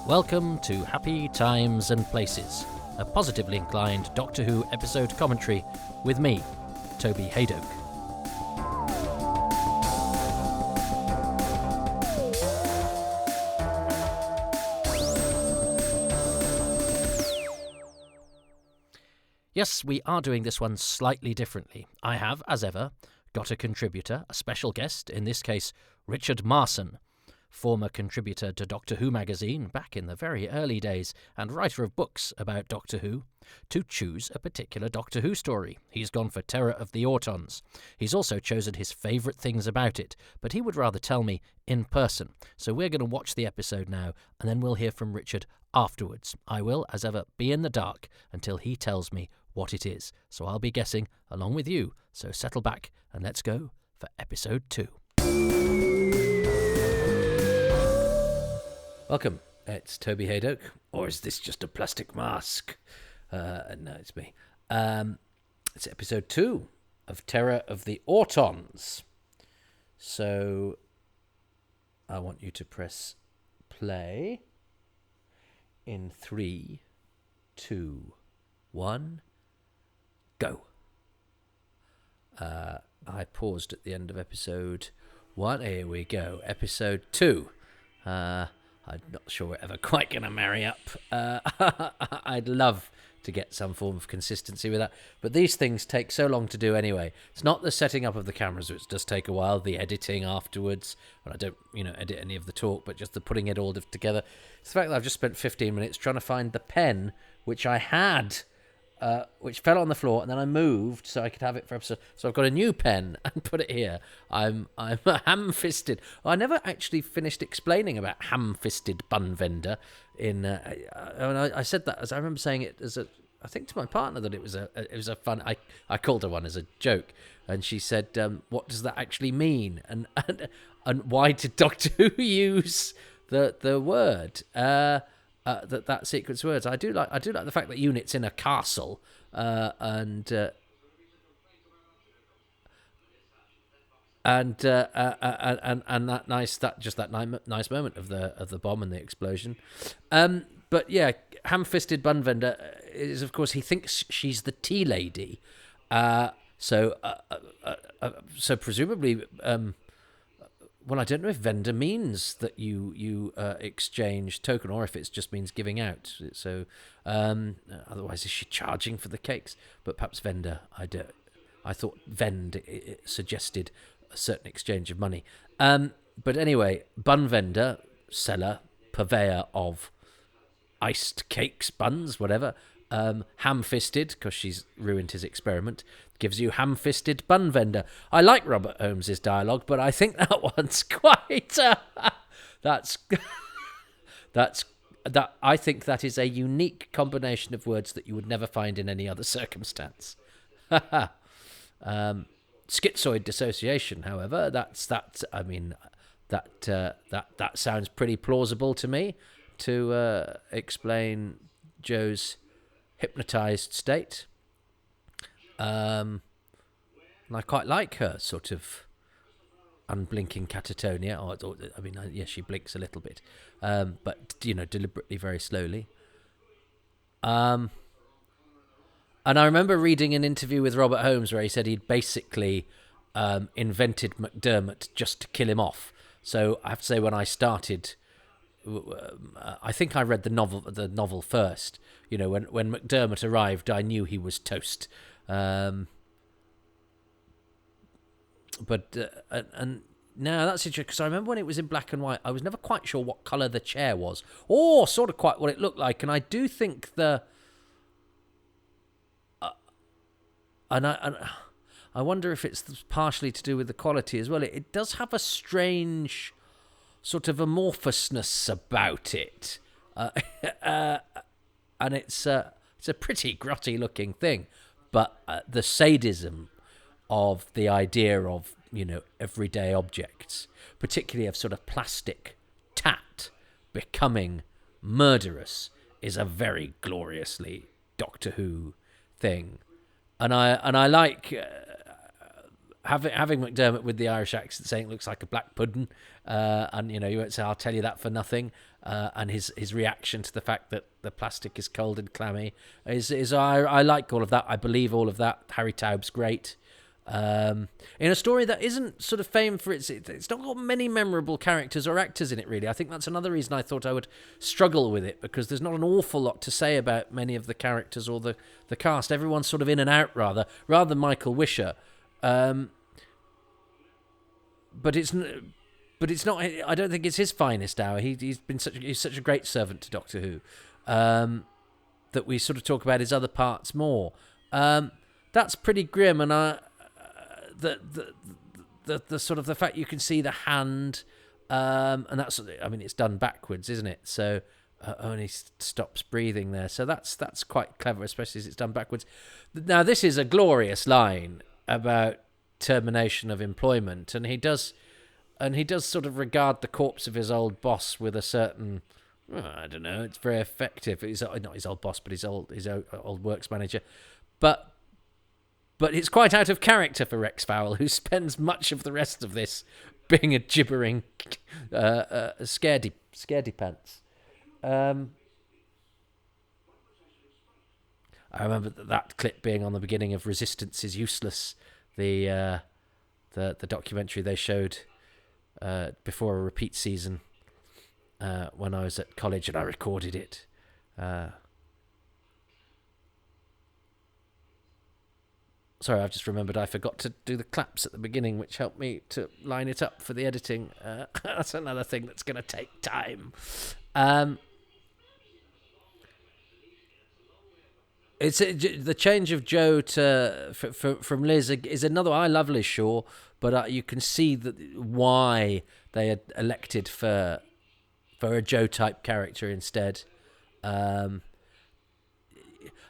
Welcome to Happy Times and Places, a positively inclined Doctor Who episode commentary with me, Toby Hadoke. Yes, we are doing this one slightly differently. I have, as ever, got a contributor, a special guest, in this case, Richard Marson, former contributor to Doctor Who magazine back in the very early days and writer of books about Doctor Who, to choose a particular Doctor Who story. He's gone for Terror of the Autons. He's also chosen his favourite things about it, but he would rather tell me in person. So we're going to watch the episode now, and then we'll hear from Richard afterwards. I will, as ever, be in the dark until he tells me what it is. So I'll be guessing along with you. So settle back and let's go for episode 2. Welcome. It's Toby Hadoke, or is this just a plastic mask? No, it's me. It's episode 2 of Terror of the Autons. So I want you to press play in 3, 2, 1, go. I paused at the end of episode 1. Here we go. Episode 2. I'm not sure we're ever quite going to marry up. I'd love to get some form of consistency with that. But these things take so long to do anyway. It's not the setting up of the cameras, which does take a while, the editing afterwards. Well, I don't, edit any of the talk, but just the putting it all together. It's the fact that I've just spent 15 minutes trying to find the pen, which I had, which fell on the floor, and then I moved so I could have it for episode. So I've got a new pen and put it here. I'm ham-fisted. I never actually finished explaining about ham-fisted bun vendor. I said that as I remember saying it as I think to my partner that it was a fun. I called her one as a joke, and she said, "What does that actually mean? And why did Doctor Who use the word?" That sequence of words. I do like the fact that unit's in a castle, and that nice moment of the bomb and the explosion. But yeah, ham-fisted bun vendor is, of course, he thinks she's the tea lady. So presumably. Well, I don't know if vendor means that you exchange token, or if it just means giving out. So, otherwise, is she charging for the cakes? But perhaps vendor. I thought vend it suggested a certain exchange of money. But anyway, bun vendor, seller, purveyor of iced cakes, buns, whatever. Ham-fisted, because she's ruined his experiment, gives you ham-fisted bun vendor. I like Robert Holmes's dialogue, but I think that one's quite I think that is a unique combination of words that you would never find in any other circumstance. Schizoid dissociation, however, that sounds pretty plausible to me to explain Jo's hypnotized state. And I quite like her sort of unblinking catatonia. Yes, she blinks a little bit, but deliberately, very slowly. And I remember reading an interview with Robert Holmes where he said he'd basically invented McDermott just to kill him off. So I have to say, when I started, I think I read the novel first. When McDermott arrived, I knew he was toast. And now that's interesting, because I remember when it was in black and white, I was never quite sure what colour the chair was, or sort of quite what it looked like. And I do think I wonder if it's partially to do with the quality as well. It does have a strange sort of amorphousness about it, and it's a pretty grotty looking thing, but the sadism of the idea of everyday objects, particularly of sort of plastic tat becoming murderous, is a very gloriously Doctor Who thing, and I like having McDermott with the Irish accent saying it looks like a black pudding, and you won't say I'll tell you that for nothing. and his reaction to the fact that the plastic is cold and clammy is I like all of that. I believe all of that. Harry Taub's great. In a story that isn't sort of famed for it's not got many memorable characters or actors in it, really. I think that's another reason I thought I would struggle with it, because there's not an awful lot to say about many of the characters or the cast. Everyone's sort of in and out rather than Michael Wisher. But it's not. I don't think it's his finest hour. He's such a great servant to Doctor Who, that we sort of talk about his other parts more. That's pretty grim, and the sort of the fact you can see the hand, and that's, I mean, it's done backwards, isn't it? So only stops breathing there. So that's quite clever, especially as it's done backwards. Now this is a glorious line about termination of employment, and he does sort of regard the corpse of his old boss with a certain, I don't know, it's very effective. He's not his old boss, but his old works manager, but it's quite out of character for Rex Farrell, who spends much of the rest of this being a gibbering scaredy pants. I remember that clip being on the beginning of Resistance is Useless, the documentary they showed before a repeat season when I was at college, and I recorded it. Sorry, I've just remembered I forgot to do the claps at the beginning, which helped me to line it up for the editing. That's another thing that's going to take time. It's the change of Joe from Liz is another. I love Liz Shaw, but you can see why they had elected for a Joe type character instead.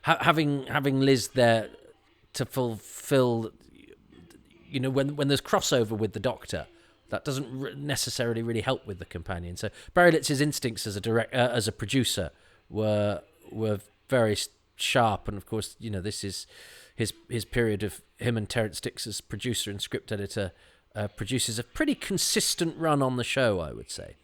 Having Liz there to fulfill, when there's crossover with the Doctor, that doesn't necessarily really help with the companion. So Barry Litz's instincts as a producer were very sharp, and of course, this is his period of him and Terence Dix as producer and script editor produces a pretty consistent run on the show, I would say.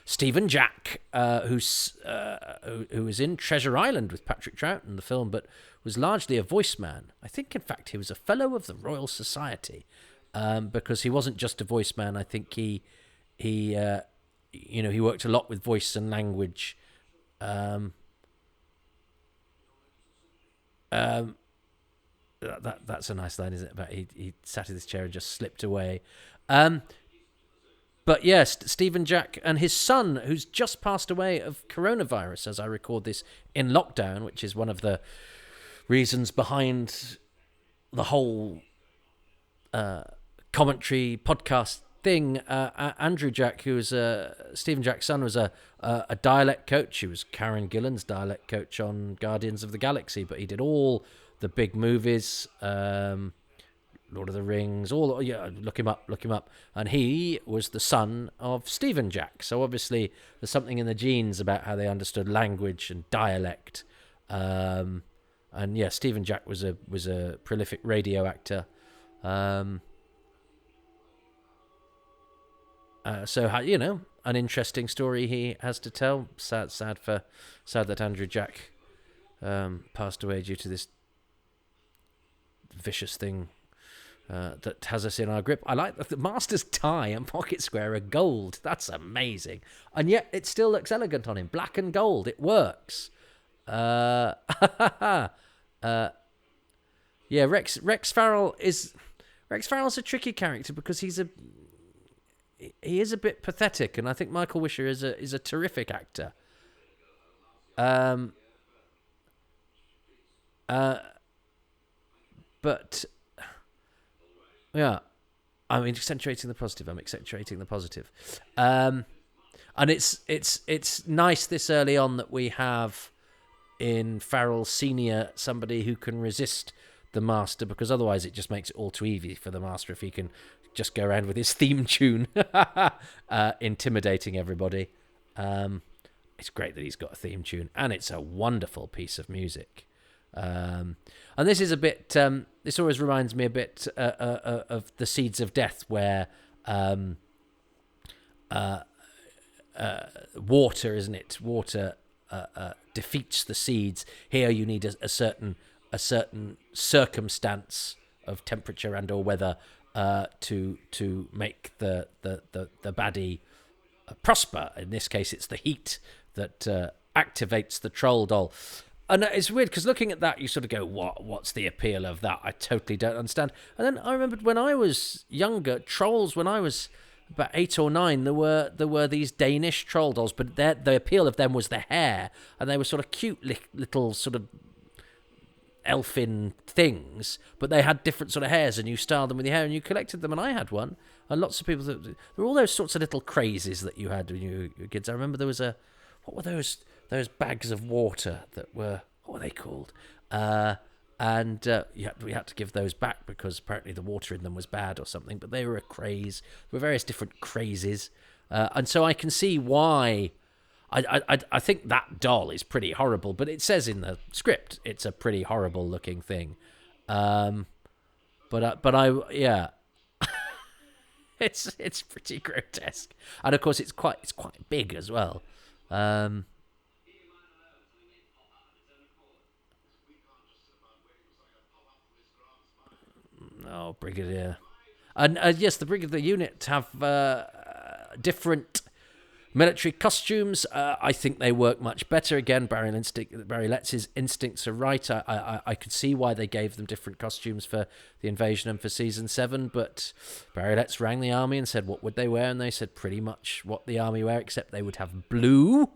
Stephen Jack, who was in Treasure Island with Patrick Troughton in the film, but was largely a voice man. I think, in fact, he was a fellow of the Royal Society, because he wasn't just a voice man. I think he worked a lot with voice and language. That's a nice line, isn't it? About he sat in this chair and just slipped away. But yes, Stephen Jack and his son, who's just passed away of coronavirus as I record this in lockdown, which is one of the reasons behind the whole commentary podcast thing. Andrew Jack, who was Stephen Jack's son, was a dialect coach. He was Karen Gillan's dialect coach on Guardians of the Galaxy, but he did all the big movies, Lord of the Rings, look him up. And he was the son of Stephen Jack. So obviously there's something in the genes about how they understood language and dialect. And yeah, Stephen Jack was a prolific radio actor. So an interesting story he has to tell. Sad that Andrew Jack passed away due to this vicious thing that has us in our grip. I like the Master's tie and pocket square are gold. That's amazing, and yet it still looks elegant on him. Black and gold, it works. Yeah, Rex Farrell's a tricky character because he is a bit pathetic, and I think Michael Wisher is a terrific actor. But yeah, I'm accentuating the positive. And it's nice this early on that we have in Farrell Senior somebody who can resist the Master, because otherwise it just makes it all too easy for the Master if he can just go around with his theme tune, intimidating everybody. It's great that he's got a theme tune, and it's a wonderful piece of music. And this is a bit. This always reminds me a bit of the Seeds of Death, where water, isn't it? Water defeats the seeds. Here you need a certain circumstance of temperature and or weather to make the baddie prosper. In this case, it's the heat that activates the troll doll. And it's weird because looking at that, you sort of go, what's the appeal of that? I totally don't understand. And then I remembered when I was younger, trolls, when I was about 8 or 9, there were these Danish troll dolls, but the appeal of them was the hair, and they were sort of cute little sort of elfin things, but they had different sort of hairs, and you styled them with your hair, and you collected them, and I had one, and lots of people, there were all those sorts of little crazes that you had when you were kids. I remember there was what were those bags of water that were, what were they called? And we had to give those back because apparently the water in them was bad or something, but they were a craze. There were various different crazes. And so I can see why. I think that doll is pretty horrible, but it says in the script it's a pretty horrible looking thing. Yeah, it's pretty grotesque, and of course it's quite big as well. Oh, Brigadier. And yes, the Brigadier unit have different military costumes. I think they work much better. Again, Barry Letts' instincts are right. I could see why they gave them different costumes for the invasion and for season 7, but Barry Letts rang the army and said what would they wear, and they said pretty much what the army wear, except they would have blue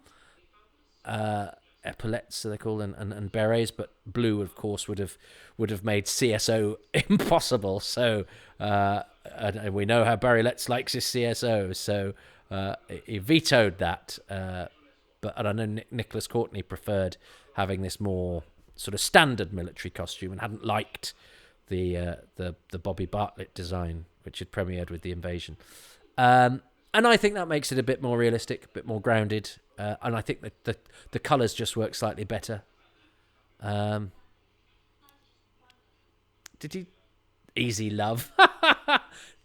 epaulets, so they call, and berets, but blue, of course, would have made CSO impossible. So and we know how Barry Letts likes his CSO, so he vetoed that. But I know Nicholas Courtney preferred having this more sort of standard military costume and hadn't liked the Bobby Bartlett design, which had premiered with the invasion. And I think that makes it a bit more realistic, a bit more grounded. And I think that the colours just work slightly better. Did you... Easy love.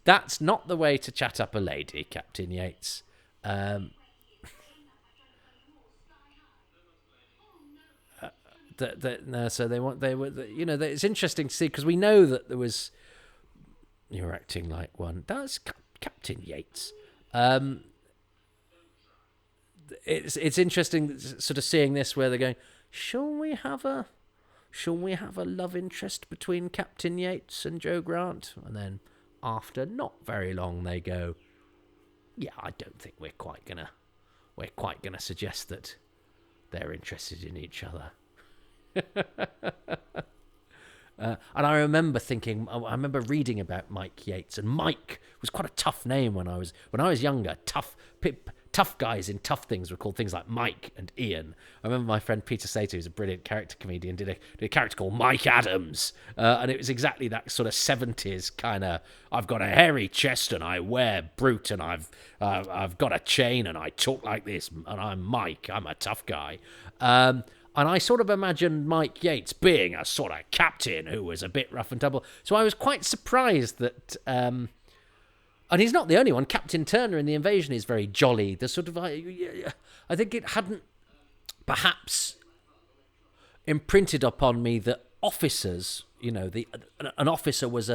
That's not the way to chat up a lady, Captain Yates. No, so they were, you know, it's interesting to see, because we know that there was... You're acting like one. That's Captain Yates. It's interesting sort of seeing this where they're going, shall we have a love interest between Captain Yates and Joe Grant? And then after not very long they go, yeah, I don't think we're quite gonna suggest that they're interested in each other. And I remember reading about Mike Yates, and Mike was quite a tough name when I was younger. Tough guys in tough things were called things like Mike and Ian. I remember my friend Peter Sato, who's a brilliant character comedian, did a character called Mike Adams, and it was exactly that sort of 70s kind of, I've got a hairy chest and I wear brute and I've got a chain and I talk like this and I'm Mike, I'm a tough guy. And I sort of imagined Mike Yates being a sort of captain who was a bit rough and tumble. So I was quite surprised that... and he's not the only one. Captain Turner in The Invasion is very jolly. The sort of... I think it hadn't perhaps imprinted upon me that officers... You know, an officer was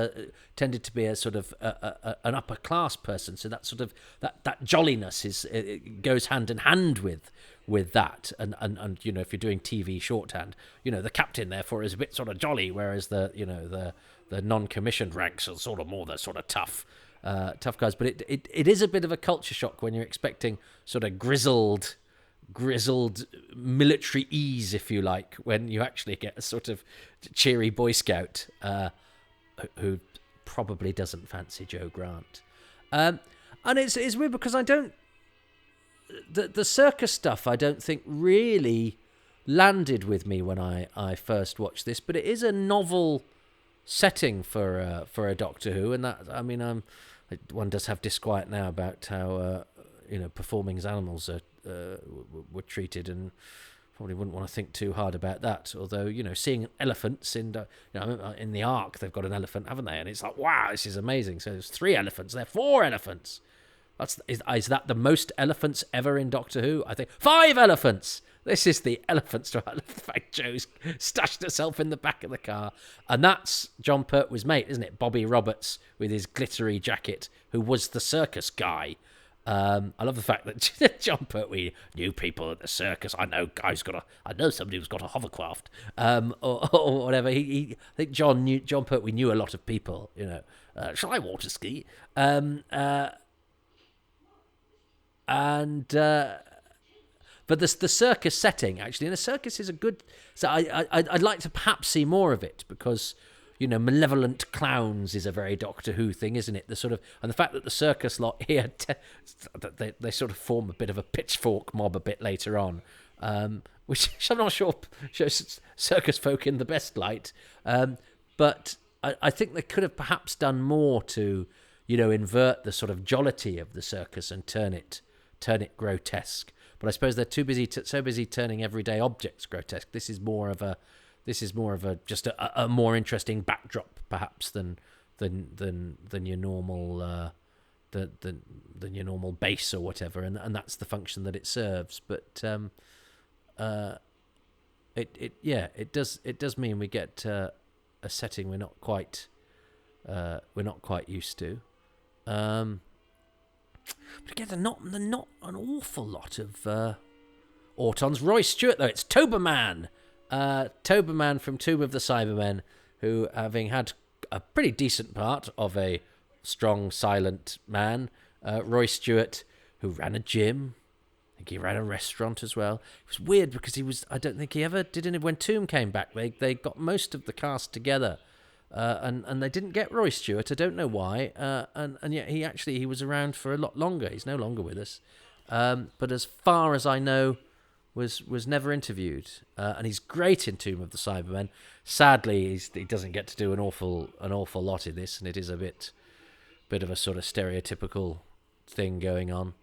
tended to be a sort of an upper class person, so that sort of that jolliness it goes hand in hand with that, and you know, if you're doing TV shorthand, you know, the captain therefore is a bit sort of jolly, whereas the non-commissioned ranks are sort of more the sort of tough guys. But it is a bit of a culture shock when you're expecting sort of grizzled military ease, if you like, when you actually get a sort of cheery Boy Scout who probably doesn't fancy Joe Grant. And it's weird because I don't... The circus stuff I don't think really landed with me when I first watched this, but it is a novel setting for a Doctor Who, and that, I mean, one does have disquiet now about how performing as animals were treated, and probably wouldn't want to think too hard about that. Although, you know, seeing elephants in the Ark, they've got an elephant, haven't they? And it's like, wow, this is amazing. So there's 3 elephants, there 4 elephants. Is that the most elephants ever in Doctor Who? I think 5 elephants. This is the elephants. I love the fact Joe's stashed herself in the back of the car. And that's John Pertwee's mate, isn't it? Bobby Roberts with his glittery jacket, who was the circus guy. I love the fact that John Pertwee knew people at the circus. I know somebody who's got a hovercraft, or whatever. I think John Pertwee knew a lot of people. Shall I water ski? But the circus setting, actually, and the circus is a good. So I'd like to perhaps see more of it, because malevolent clowns is a very Doctor Who thing, isn't it? And the fact that the circus lot here, they sort of form a bit of a pitchfork mob a bit later on, which I'm not sure shows circus folk in the best light. But I think they could have perhaps done more to, invert the sort of jollity of the circus and turn it grotesque. But I suppose they're too busy so busy turning everyday objects grotesque. This is more of a just a more interesting backdrop, perhaps, than your normal than your normal base or whatever, and that's the function that it serves. But it does mean we get a setting we're not quite used to. But again, they're not an awful lot of Autons. Roy Stewart, though, it's Toberman. Toberman from Tomb of the Cybermen, who, having had a pretty decent part of a strong, silent man, Roy Stewart, who ran a gym. I think he ran a restaurant as well. It was weird because I don't think he ever did any. When Tomb came back, they got most of the cast together. And they didn't get Roy Stewart. I don't know why. And yet he was around for a lot longer. He's no longer with us. But as far as I know, was never interviewed. And he's great in Tomb of the Cybermen. Sadly, he doesn't get to do an awful lot in this, and it is a bit of a sort of stereotypical thing going on.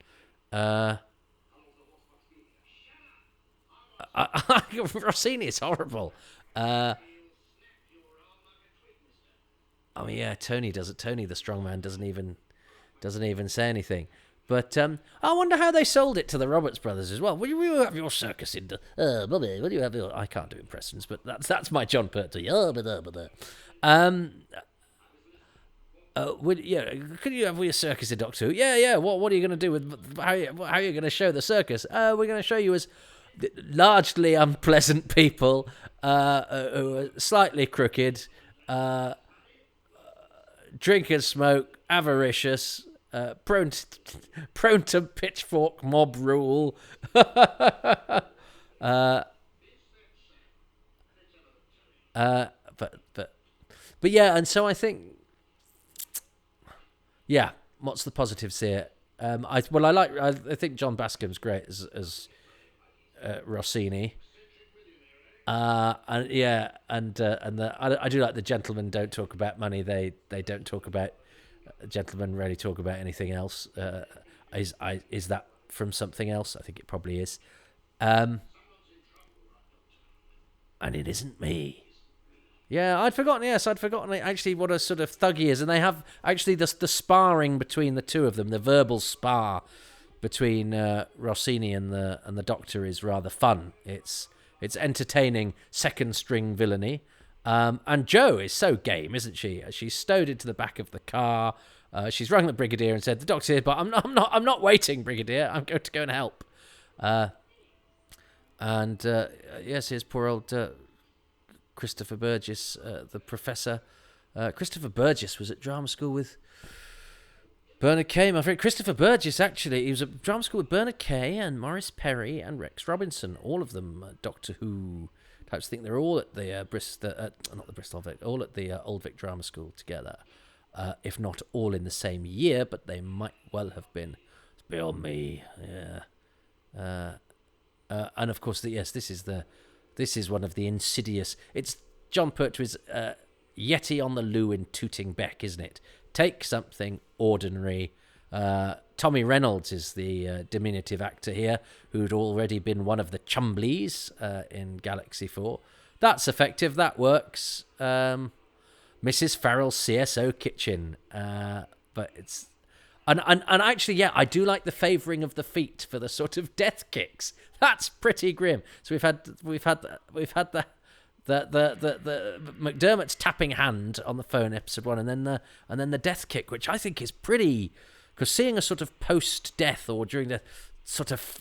Rossini is horrible. I mean, yeah, Tony does it. Tony, the strongman, doesn't even say anything. But I wonder how they sold it to the Roberts brothers as well. Will you have your circus in? Bobby, will you have your? I can't do impressions, but that's my John Pertwee. Could you have your circus in Doctor Who? Yeah. What are you going to do with how are you going to show the circus? We're going to show you as largely unpleasant people who are slightly crooked. Drink and smoke, avaricious, prone to pitchfork mob rule. But yeah, and so I think, yeah. What's the positives here? I think John Bascom's great as Rossini. I do like the gentlemen don't talk about money. They don't talk about gentlemen rarely talk about anything else. Is that from something else? I think it probably is. And it isn't me. Yeah, I'd forgotten actually what a sort of thug he is. And they have actually the sparring between the two of them, the verbal spar between Rossini and the Doctor is rather fun. It's entertaining second-string villainy. And Jo is so game, isn't she? She's stowed into the back of the car. She's rung the Brigadier and said, "The Doctor's here, but I'm not waiting, Brigadier. I'm going to go and help." Yes, here's poor old Christopher Burgess, the professor. Christopher Burgess was at drama school with Bernard Kay, my friend. Christopher Burgess, actually, he was at drama school with Bernard Kay and Maurice Perry and Rex Robinson. All of them Doctor Who types. I think they're all at the all at the Old Vic Drama School together. If not all in the same year, but they might well have been. It's beyond me, yeah. And of course, this is one of the insidious. It's John Pertwee's Yeti on the loo in Tooting Bec, isn't it? Take something ordinary. Tommy Reynolds is the diminutive actor here, who'd already been one of the Chumbleys in Galaxy 4. That's effective. That works. Mrs. Farrell's CSO kitchen. But And actually, yeah, I do like the favouring of the feet for the sort of death kicks. That's pretty grim. So we've had the McDermott's tapping hand on the phone, episode 1, and then the death kick, which I think is pretty, because seeing a sort of post-death or during the sort of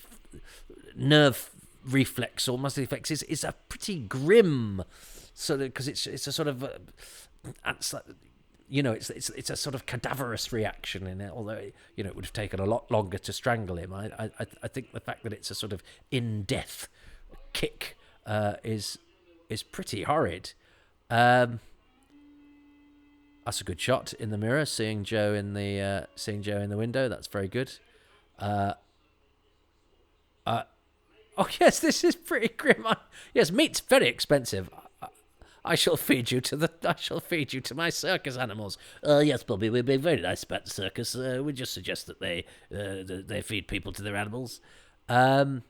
nerve reflex or muscle reflex is a pretty grim sort of, because it's a sort of it's a sort of cadaverous reaction in it, although it would have taken a lot longer to strangle him. I think the fact that it's a sort of in-death kick is pretty horrid. That's a good shot in the mirror, seeing Joe in the window. That's very good. Oh yes, this is pretty grim. Yes, meat's very expensive. I shall feed you to my circus animals. Yes, Bobby, we're being very nice about the circus. We just suggest that they feed people to their animals. But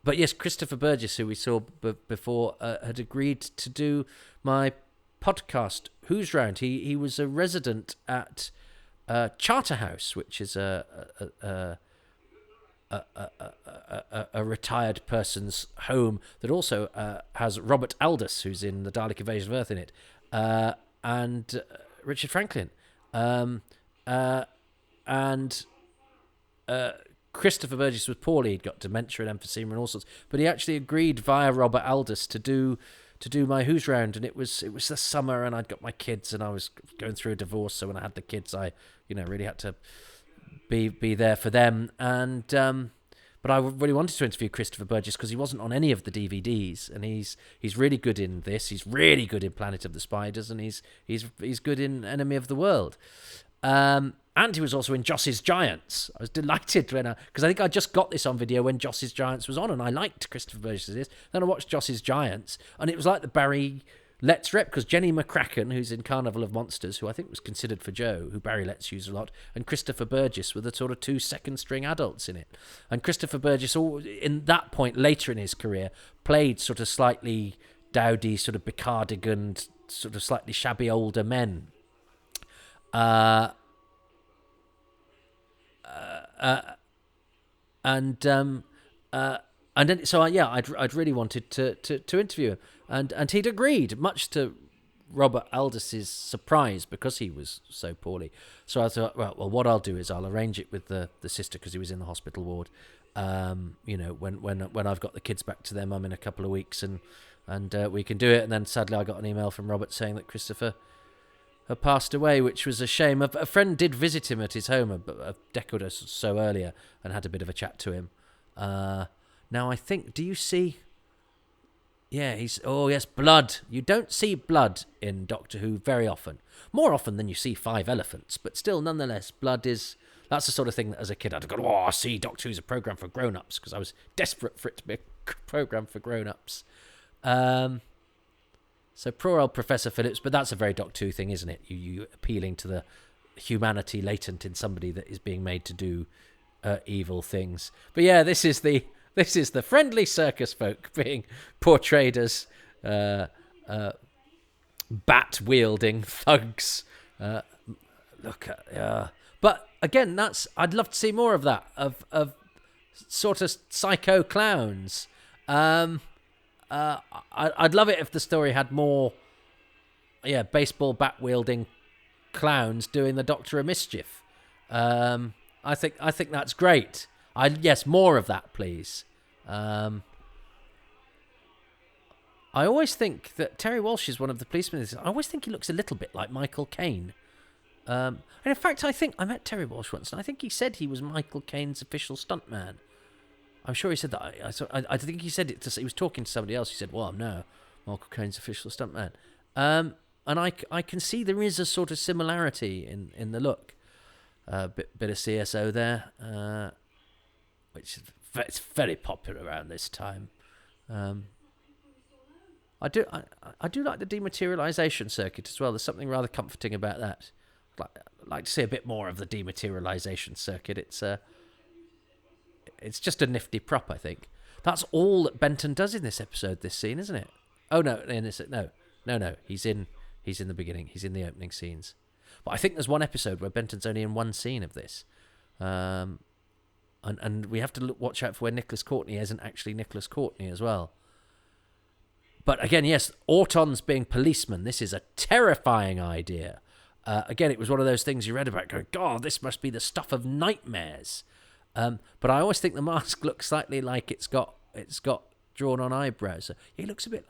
yes, Christopher Burgess, who we saw before, had agreed to do my podcast, Who's Round. He was a resident at Charterhouse, which is a retired person's home that also has Robert Aldous, who's in the Dalek Invasion of Earth in it, and Richard Franklin, and Christopher Burgess was poorly. He'd got dementia and emphysema and all sorts, but he actually agreed via Robert Aldous to do my Who's Round, and it was the summer, and I'd got my kids, and I was going through a divorce, so when I had the kids, I really had to be there for them, and but I really wanted to interview Christopher Burgess because he wasn't on any of the DVDs, and he's really good in this. He's really good in Planet of the Spiders, and he's good in Enemy of the World. And he was also in Joss's Giants. I was delighted because I think I just got this on video when Joss's Giants was on, and I liked Christopher Burgess in this. Then I watched Joss's Giants, and it was like the Barry Letts rep, because Jenny McCracken, who's in Carnival of Monsters, who I think was considered for Joe, who Barry Letts used a lot, and Christopher Burgess were the sort of 2 second-string adults in it. And Christopher Burgess, in that point later in his career, played sort of slightly dowdy, sort of becardiganed, sort of slightly shabby older men. And then, so I'd really wanted to interview him, and he'd agreed, much to Robert Aldous's surprise, because he was so poorly. So I thought, well, what I'll do is I'll arrange it with the sister, because he was in the hospital ward. When I've got the kids back to their mum in a couple of weeks, and we can do it. And then sadly, I got an email from Robert saying that Christopher had passed away, which was a shame. A friend did visit him at his home a decade or so earlier and had a bit of a chat to him. Now I think, do you see? Yeah, yes, blood. You don't see blood in Doctor Who very often. More often than you see 5 elephants, but still, nonetheless, blood is. That's the sort of thing that as a kid I'd go, I see Doctor Who's a programme for grown-ups, because I was desperate for it to be a programme for grown-ups. So poor old Professor Phillips, but that's a very Doctor Who thing, isn't it? You appealing to the humanity latent in somebody that is being made to do evil things. But yeah, this is the friendly circus folk being portrayed as bat-wielding thugs. But again, I'd love to see more of that, of sort of psycho clowns. I'd love it if the story had more, baseball bat-wielding clowns doing the Doctor a mischief. I think that's great. Yes, more of that, please. I always think that Terry Walsh is one of the policemen. I always think he looks a little bit like Michael Caine. And in fact, I think I met Terry Walsh once, and I think he said he was Michael Caine's official stuntman. I'm sure he said that. I think he said it. He was talking to somebody else. He said, "Well, I'm now Michael Caine's official stuntman." And I can see there is a sort of similarity in the look. Bit of CSO there, which is very popular around this time. I do like the dematerialization circuit as well. There's something rather comforting about that. I'd like to see a bit more of the dematerialization circuit. It's just a nifty prop, I think. That's all that Benton does in this episode, this scene, isn't it? Oh no, no. He's in the beginning. He's in the opening scenes. But I think there's one episode where Benton's only in one scene of this. And we have to watch out for where Nicholas Courtney isn't actually Nicholas Courtney as well. But again, yes, Autons being policemen, this is a terrifying idea. Again, it was one of those things you read about going, God, this must be the stuff of nightmares. But I always think the mask looks slightly like it's got drawn on eyebrows. He looks a bit,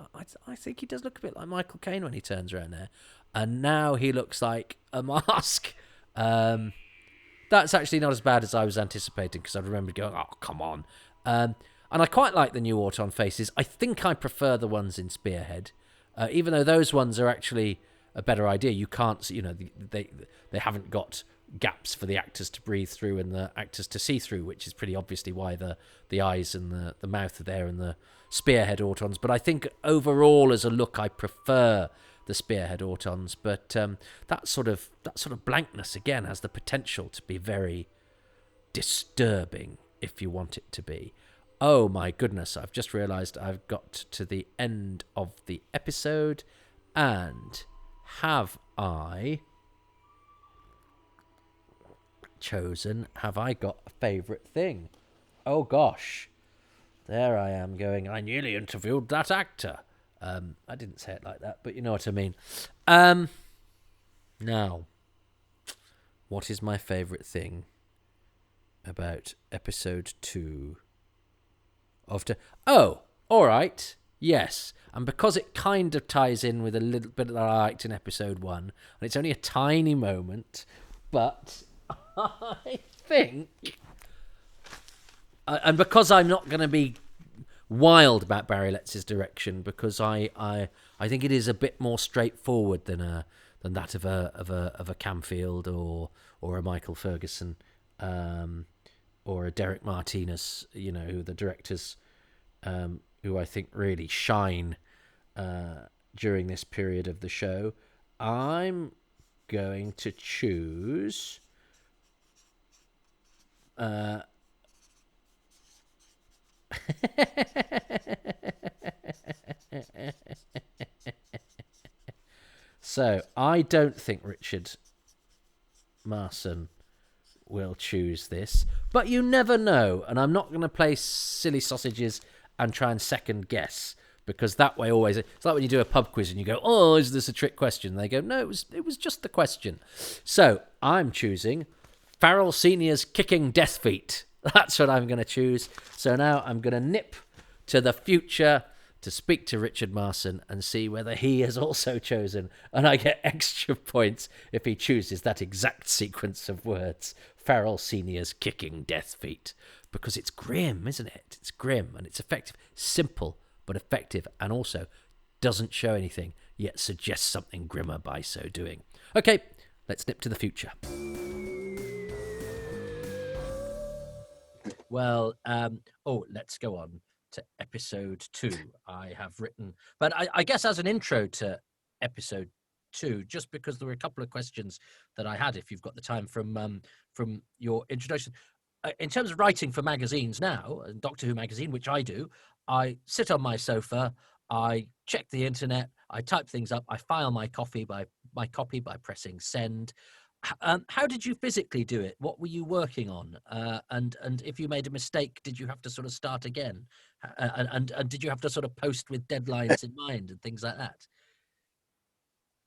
I think he does look a bit like Michael Caine when he turns around there. And now he looks like a mask. That's actually not as bad as I was anticipating, because I remembered going, oh, come on. And I quite like the new Auton faces. I think I prefer the ones in Spearhead, even though those ones are actually a better idea. You can't, they haven't got gaps for the actors to breathe through and the actors to see through, which is pretty obviously why the eyes and the mouth are there in the Spearhead Autons. But I think overall as a look, I prefer the Spearhead Autons. But that sort of blankness again has the potential to be very disturbing if you want it to be. Oh my goodness, I've just realised I've got to the end of the episode, and have I got a favourite thing? Oh gosh, there I am going, I nearly interviewed that actor. I didn't say it like that, but you know what I mean. Now, what is my favourite thing about episode 2 of Oh, all right, yes. And because it kind of ties in with a little bit that I liked in episode 1, and it's only a tiny moment, but I think, and because I'm not going to be wild about Barry Letts's direction, because I think it is a bit more straightforward than that of a Camfield or a Michael Ferguson, or a Derek Martinez, who the directors who I think really shine during this period of the show. I'm going to choose so I don't think Richard Marson will choose this, but you never know, and I'm not going to play silly sausages and try and second guess, because that way always, it's like when you do a pub quiz and you go, oh, is this a trick question? And they go, no, it was just the question. So I'm choosing Farrell Senior's Kicking Death Feet. That's what I'm going to choose. So now I'm going to nip to the future to speak to Richard Marson and see whether he has also chosen, and I get extra points if he chooses that exact sequence of words, Farrell Senior's Kicking Death Feet, because it's grim, isn't it? It's grim and it's effective, simple but effective, and also doesn't show anything, yet suggests something grimmer by so doing. Okay, let's nip to the future. Well, let's go on to episode 2. I have written, but I guess as an intro to episode 2, just because there were a couple of questions that I had, if you've got the time, from your introduction. In terms of writing for magazines now, Doctor Who magazine, which I do, I sit on my sofa, I check the internet, I type things up, I file my copy by pressing send. How did you physically do it? What were you working on? And if you made a mistake, did you have to sort of start again? And did you have to sort of post with deadlines in mind and things like that?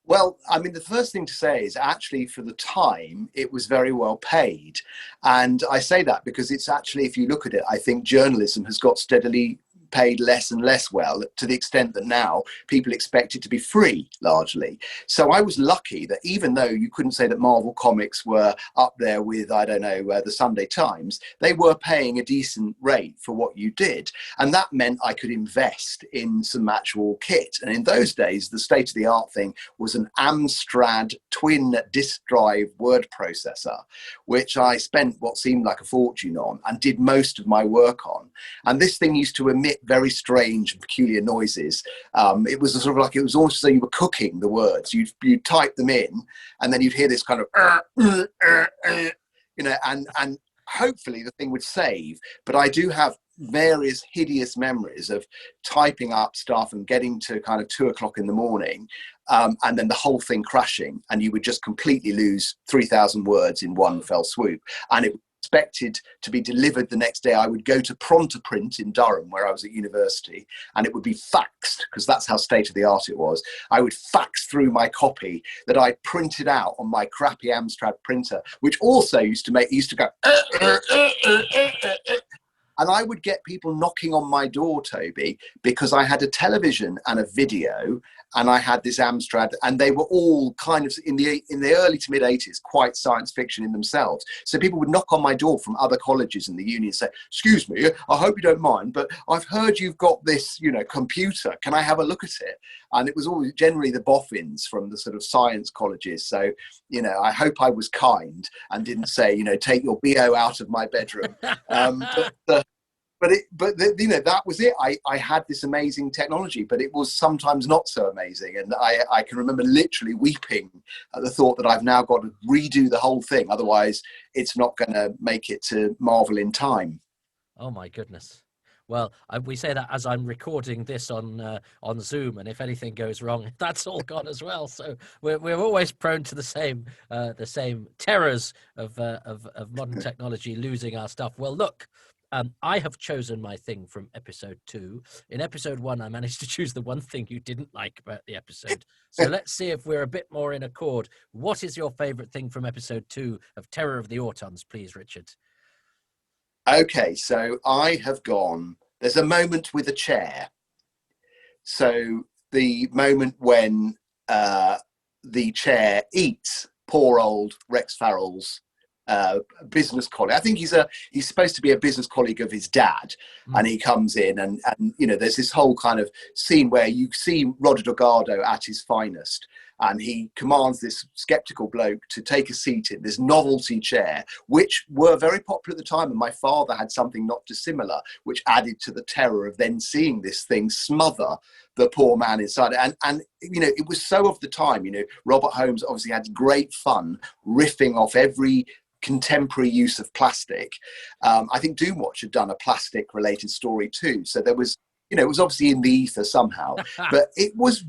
Well, I mean, the first thing to say is actually for the time, it was very well paid. And I say that because it's actually, if you look at it, I think journalism has got steadily paid less and less well, to the extent that now people expect it to be free largely. So I was lucky that even though you couldn't say that Marvel Comics were up there with, I don't know, the Sunday Times, they were paying a decent rate for what you did. And that meant I could invest in some actual kit. And in those days, the state of the art thing was an Amstrad twin disk drive word processor, which I spent what seemed like a fortune on and did most of my work on. And this thing used to emit very strange and peculiar noises. It was sort of like, it was almost as though you were cooking the words. You'd type them in, and then you'd hear this kind of, and hopefully the thing would save. But I do have various hideous memories of typing up stuff and getting to kind of 2 o'clock in the morning, and then the whole thing crashing, and you would just completely lose 3,000 words in one fell swoop. And it was expected to be delivered the next day. I would go to Prontoprint in Durham, where I was at university, and it would be faxed, because that's how state of the art it was. I would fax through my copy that I printed out on my crappy Amstrad printer, which also used to go and I would get people knocking on my door, Toby, because I had a television and a video, and I had this Amstrad, and they were all kind of in the early to mid 80s, quite science fiction in themselves. So people would knock on my door from other colleges in the uni and say, "Excuse me, I hope you don't mind, but I've heard you've got this, computer. Can I have a look at it?" And it was always generally the boffins from the sort of science colleges. So, I hope I was kind and didn't say, "Take your BO out of my bedroom." But that was it. I had this amazing technology, but it was sometimes not so amazing. And I can remember literally weeping at the thought that I've now got to redo the whole thing. Otherwise, it's not going to make it to Marvel in time. Oh, my goodness. Well, we say that as I'm recording this on Zoom, and if anything goes wrong, that's all gone as well. So we're always prone to the same terrors of modern technology losing our stuff. Well, look. I have chosen my thing from episode 2. In episode 1, I managed to choose the one thing you didn't like about the episode. So let's see if we're a bit more in accord. What is your favourite thing from episode 2 of Terror of the Autons, please, Richard? Okay, so I have gone, there's a moment with a chair. So the moment when the chair eats poor old Rex Farrell's business colleague. I think he's supposed to be a business colleague of his dad, and he comes in and there's this whole kind of scene where you see Roger Delgado at his finest, and he commands this skeptical bloke to take a seat in this novelty chair, which were very popular at the time, and my father had something not dissimilar, which added to the terror of then seeing this thing smother the poor man inside it. And it was so of the time. Robert Holmes obviously had great fun riffing off every contemporary use of plastic. I think Doomwatch had done a plastic related story too. So there was, it was obviously in the ether somehow, but it was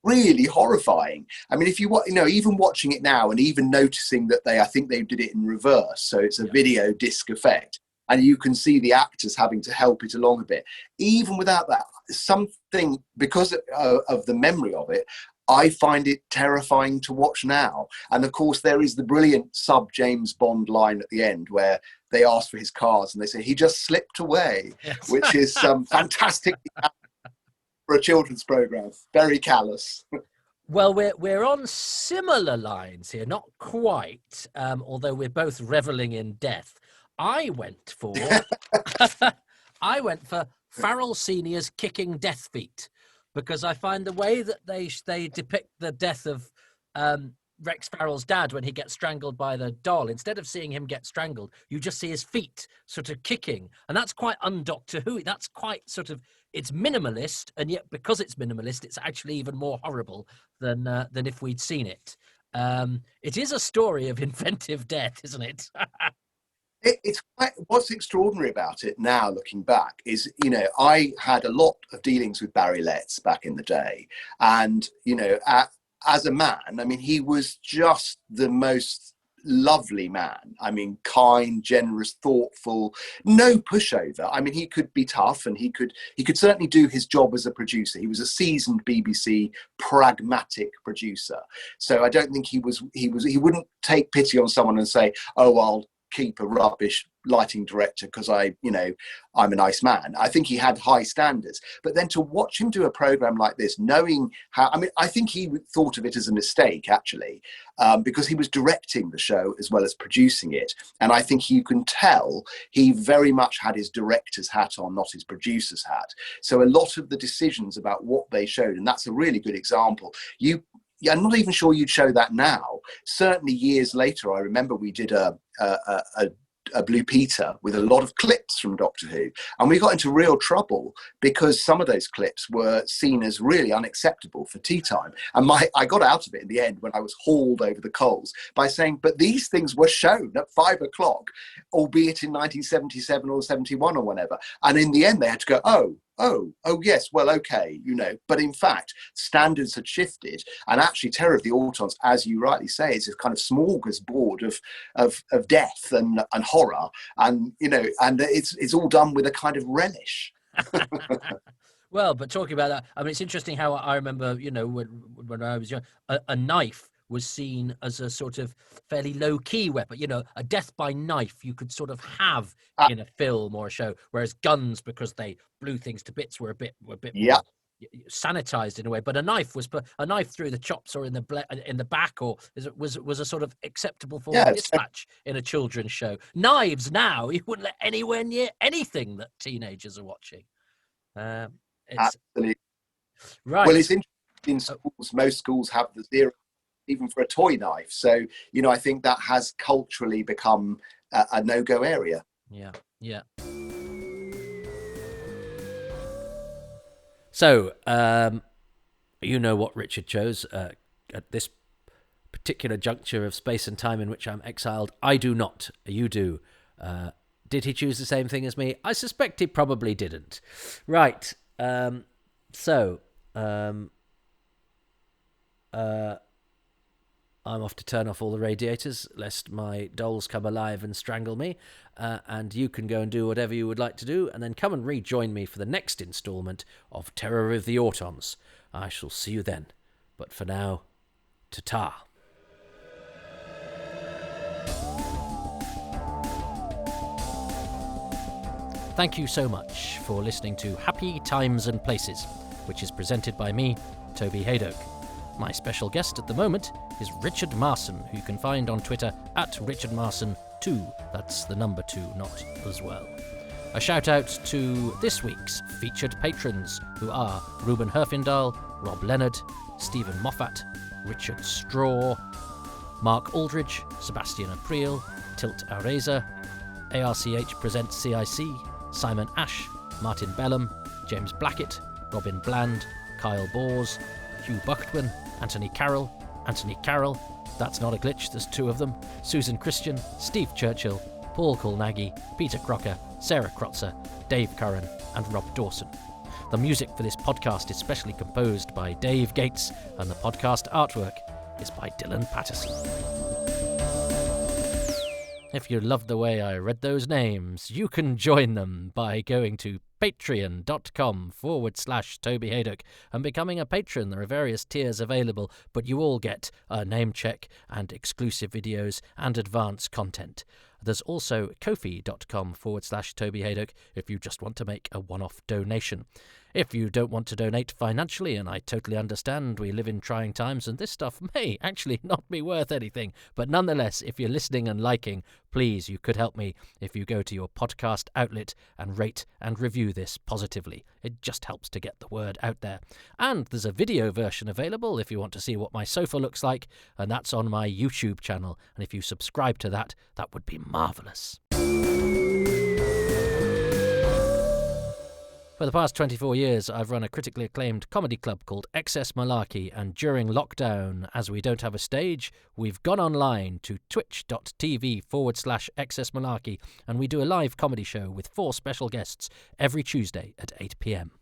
really horrifying. I mean, if you even watching it now and even noticing that I think they did it in reverse. So it's a video disc effect, and you can see the actors having to help it along a bit. Even without that, something, because of the memory of it, I find it terrifying to watch now. And of course, there is the brilliant James Bond line at the end where they ask for his cards and they say, "He just slipped away," yes. Which is fantastic for a children's program. Very callous. Well, we're on similar lines here, not quite, although we're both reveling in death. I went for Farrell Senior's kicking death feet, because I find the way that they depict the death of Rex Farrell's dad when he gets strangled by the doll, instead of seeing him get strangled, you just see his feet sort of kicking. And that's quite un-Doctor Who. That's quite sort of, it's minimalist, and yet because it's minimalist, it's actually even more horrible than if we'd seen it. It is a story of inventive death, isn't it? It's quite, what's extraordinary about it now, looking back, is, I had a lot of dealings with Barry Letts back in the day. And, as a man, I mean, he was just the most lovely man. I mean, kind, generous, thoughtful, no pushover. I mean, he could be tough, and he could certainly do his job as a producer. He was a seasoned BBC pragmatic producer. So I don't think he wouldn't take pity on someone and say, "Oh, I'll keep a rubbish lighting director because I'm a nice man." I think he had high standards. But then to watch him do a program like this, knowing how, I mean, I think he thought of it as a mistake, actually, because he was directing the show as well as producing it. And I think you can tell he very much had his director's hat on, not his producer's hat. So a lot of the decisions about what they showed, and that's a really good example. I'm not even sure you'd show that now. Certainly years later, I remember we did a Blue Peter with a lot of clips from Doctor Who, and we got into real trouble because some of those clips were seen as really unacceptable for tea time. And I got out of it in the end when I was hauled over the coals by saying, but these things were shown at 5 o'clock, albeit in 1977 or 71 or whatever. And in the end, they had to go, oh, yes, well, okay, But in fact, standards had shifted, and actually Terror of the Autons, as you rightly say, is a kind of smorgasbord of death and horror, and and it's all done with a kind of relish. Well, but talking about that, I mean, it's interesting how I remember, when I was young, a knife was seen as a sort of fairly low-key weapon. A death by knife you could sort of have in a film or a show, whereas guns, because they blew things to bits, were a bit more sanitized in a way. But a knife through the chops or in the back, or was a sort of acceptable form of dispatch in a children's show. Knives now you wouldn't let anywhere near anything that teenagers are watching. Absolutely right. Well, it's interesting. In schools, most schools have the zero, even for a toy knife. So, I think that has culturally become a no-go area. Yeah. So, what Richard chose at this particular juncture of space and time in which I'm exiled. I do not. You do. Did he choose the same thing as me? I suspect he probably didn't. Right. I'm off to turn off all the radiators, lest my dolls come alive and strangle me. And you can go and do whatever you would like to do, and then come and rejoin me for the next instalment of Terror of the Autons. I shall see you then. But for now, ta-ta. Thank you so much for listening to Happy Times and Places, which is presented by me, Toby Hadoke. My special guest at the moment is Richard Marson, who you can find on Twitter at Richard Marson 2. That's the number 2, not as well. A shout out to this week's featured patrons, who are Ruben Herfindahl, Rob Leonard, Stephen Moffat, Richard Straw, Mark Aldridge, Sebastian April, Tilt Areza, ARCH Presents CIC, Simon Ash, Martin Bellum, James Blackett, Robin Bland, Kyle Bors, Hugh Buchtman, Anthony Carroll, that's not a glitch, there's 2 of them, Susan Christian, Steve Churchill, Paul Colnaghy, Peter Crocker, Sarah Krotzer, Dave Curran, and Rob Dawson. The music for this podcast is specially composed by Dave Gates, and the podcast artwork is by Dylan Patterson. If you love the way I read those names, you can join them by going to patreon.com/Toby Hadoke and becoming a patron. There are various tiers available, but you all get a name check and exclusive videos and advanced content. There's also kofi.com/Toby Hadoke if you just want to make a one-off donation. If you don't want to donate financially, and I totally understand, we live in trying times and this stuff may actually not be worth anything, but nonetheless, if you're listening and liking, please, you could help me if you go to your podcast outlet and rate and review this positively. It just helps to get the word out there. And there's a video version available if you want to see what my sofa looks like, and that's on my YouTube channel, and if you subscribe to that, that would be marvellous. For the past 24 years, I've run a critically acclaimed comedy club called Excess Malarkey, and during lockdown, as we don't have a stage, we've gone online to twitch.tv/Excess Malarkey, and we do a live comedy show with 4 special guests every Tuesday at 8 p.m.